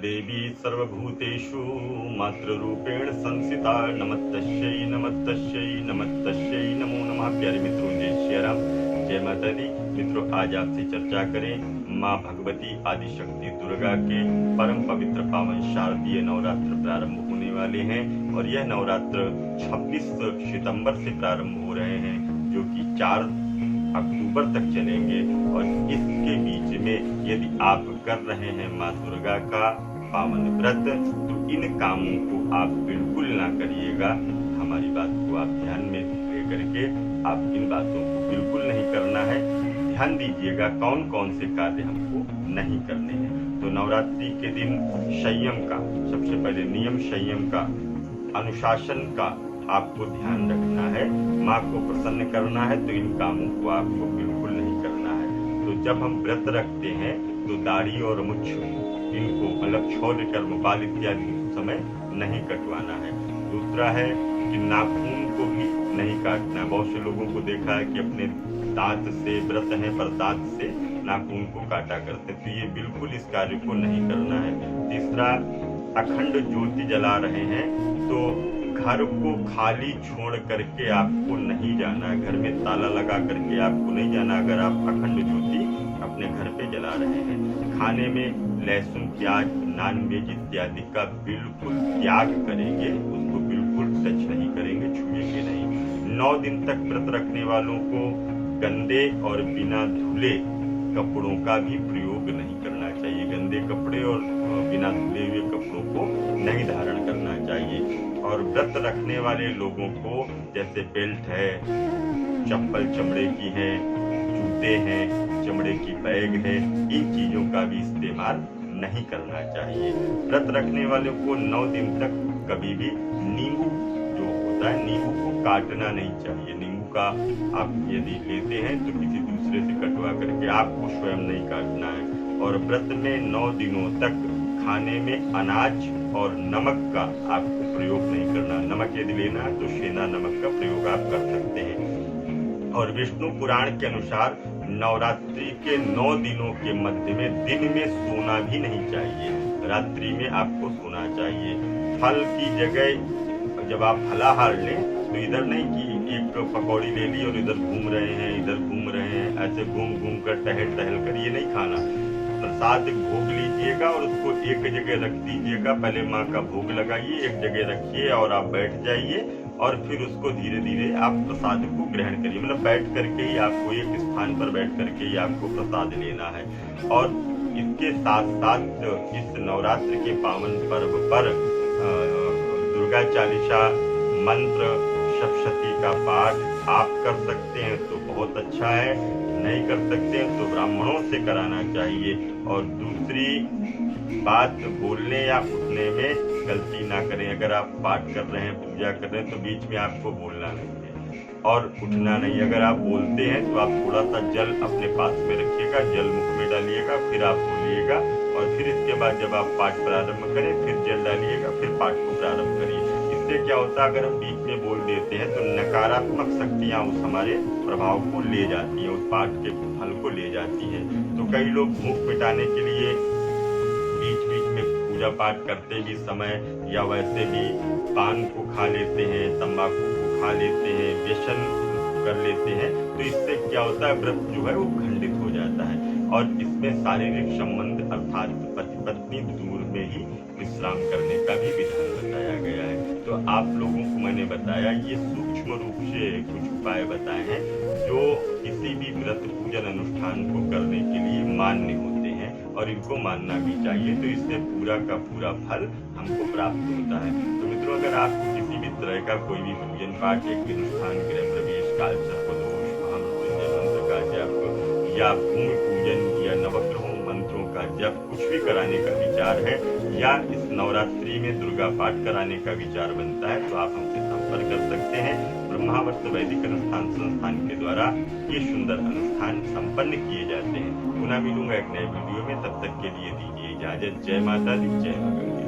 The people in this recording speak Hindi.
देवी सर्वभूतेषु मातृरूपेण संस्थिता। नमस्तस्यै नमस्तस्यै नमस्तस्यै नमो नमः। प्यारे मित्रों, जय श्री राम, जय माता दी। मित्रों, आज आपसे चर्चा करें माँ भगवती आदिशक्ति दुर्गा के परम पवित्र पावन शारदीय नवरात्र प्रारंभ होने वाले हैं और यह नवरात्र 26 सितंबर से प्रारंभ हो रहे हैं, जो कि 4 अक्टूबर तक चलेंगे। और इसके बीच में यदि आप कर रहे हैं माँ दुर्गा का पावन व्रत, तो इन कामों को आप बिल्कुल ना करिएगा। हमारी बात को आप ध्यान में लेकर के आप इन बातों को बिल्कुल नहीं करना है। ध्यान दीजिएगा कौन कौन से कार्य हमको नहीं करने हैं। तो नवरात्रि के दिन संयम का, सबसे पहले नियम संयम का, अनुशासन का आपको ध्यान रखना है। माँ को प्रसन्न करना है, तो इन कामों को आपको बिल्कुल नहीं करना है। तो जब हम व्रत रखते हैं तो दाढ़ी और मुछ इनको मतलब छोड़ कर बाल इत्यादि समय नहीं कटवाना है। दूसरा है कि नाखून को भी नहीं काटना। बहुत से लोगों को देखा है कि अपने दांत से व्रत है पर दांत से नाखून को काटा करते, तो ये बिल्कुल इस कार्य को नहीं करना है। तीसरा, अखंड ज्योति जला रहे हैं तो घर को खाली छोड़ करके आपको नहीं जाना है। घर में ताला लगा करके आपको नहीं जाना अगर आप अखंड ज्योति अपने घर पे जला रहे हैं। खाने में लहसुन, प्याज, नॉन वेज इत्यादि का बिल्कुल त्याग करेंगे, उसको बिल्कुल टच नहीं करेंगे, छुएंगे नहीं। 9 दिन तक व्रत रखने वालों को गंदे और बिना धुले कपड़ों का भी प्रयोग नहीं करना चाहिए। गंदे कपड़े और बिना धुले हुए कपड़ों को नहीं धारण करना चाहिए। और व्रत रखने वाले लोगों को जैसे बेल्ट है, चप्पल चमड़े की है, जूते हैं, चमड़े की बैग है, इन चीजों का भी इस्तेमाल नहीं करना चाहिए। व्रत रखने वाले को 9 दिन तक कभी भी नींबू जो होता है, नींबू को काटना नहीं चाहिए। नींबू का आप यदि लेते हैं तो किसी दूसरे से कटवा करके आपको स्वयं नहीं काटना है। और व्रत में 9 दिनों तक खाने में अनाज और नमक का आपको प्रयोग नहीं करना। नमक यदि लेना है तो सेंधा नमक का प्रयोग आप कर सकते हैं। और विष्णु पुराण के अनुसार नवरात्रि के 9 दिनों के मध्य में दिन में सोना भी नहीं चाहिए, रात्रि में आपको सोना चाहिए। फल की जगह जब आप फलाहार लें तो इधर नहीं कि एक पकौड़ी ले ली और इधर घूम रहे हैं, इधर घूम रहे हैं, ऐसे घूम घूम कर टहल टहल कर ये नहीं खाना। प्रसाद भोग लीजिएगा और उसको एक जगह रख दीजिएगा। पहले माँ का भोग लगाइए, एक जगह रखिए और आप बैठ जाइए और फिर उसको धीरे धीरे आप प्रसाद को ग्रहण करिए। मतलब बैठ करके ही आपको एक स्थान पर बैठ करके ही आपको प्रसाद लेना है। और इसके साथ साथ इस नवरात्र के पावन पर्व पर दुर्गा चालीसा, मंत्र, सप्तशती का पाठ आप कर सकते हैं तो बहुत अच्छा है, नहीं कर सकते हैं तो ब्राह्मणों से कराना चाहिए। और दूसरी बात, बोलने या उठने में गलती ना करें। अगर आप पाठ कर रहे हैं, पूजा कर रहे हैं तो बीच में आपको बोलना नहीं है और उठना नहीं। अगर आप बोलते हैं तो आप थोड़ा सा जल अपने पास में रखिएगा, जल मुख में डालिएगा, फिर आप बोलिएगा और फिर इसके बाद जब आप पाठ प्रारंभ करें फिर जल डालिएगा, फिर पाठ को प्रारंभ करिए। इससे क्या होता है, अगर हम बीच में बोल देते हैं तो नकारात्मक शक्तियां उस हमारे प्रभाव को ले जाती हैं, उस पाठ के फल को ले जाती हैं। तो कई लोग भूख मिटाने के लिए बीच बीच में पूजा पाठ करते भी समय या वैसे भी पान को खा लेते हैं, तंबाकू को खा लेते हैं, व्यसन कर लेते हैं। तो इससे क्या होता है, व्रत जो है वो खंडित हो जाता है। और इसमें शारीरिक संबंध अर्थात पति पत्नी दूर में ही विश्राम करने का भी विधान बताया गया है। तो आप लोगों को मैंने बताया, ये सूक्ष्म रूप से कुछ उपाय बताए हैं जो किसी भी व्रत पूजन अनुष्ठान को करने के लिए मान्य होते हैं और इनको मानना भी चाहिए। तो इससे पूरा का पूरा फल हमको प्राप्त होता है। तो मित्रों, अगर आपको किसी भी तरह का कोई भी पूजन पाठ, एक अनुष्ठान, गृह प्रवेश, काल सर्पदोष, महामृत्युंजय मंत्र का जप या भूमि पूजन या नवग्रहों मंत्रों का जप कुछ भी कराने का विचार है या इस नवरात्रि में दुर्गा पाठ कराने का विचार बनता है तो आप हमसे संपर्क कर सकते हैं। ब्रह्मावर्त वैदिक अनुष्ठान संस्थान के द्वारा ये सुंदर अनुष्ठान संपन्न किए जाते हैं। पुनः मिलूंगा एक नए वीडियो में, तब तक के लिए दीजिए इजाजत। जय माता दी, जय मां गंगे।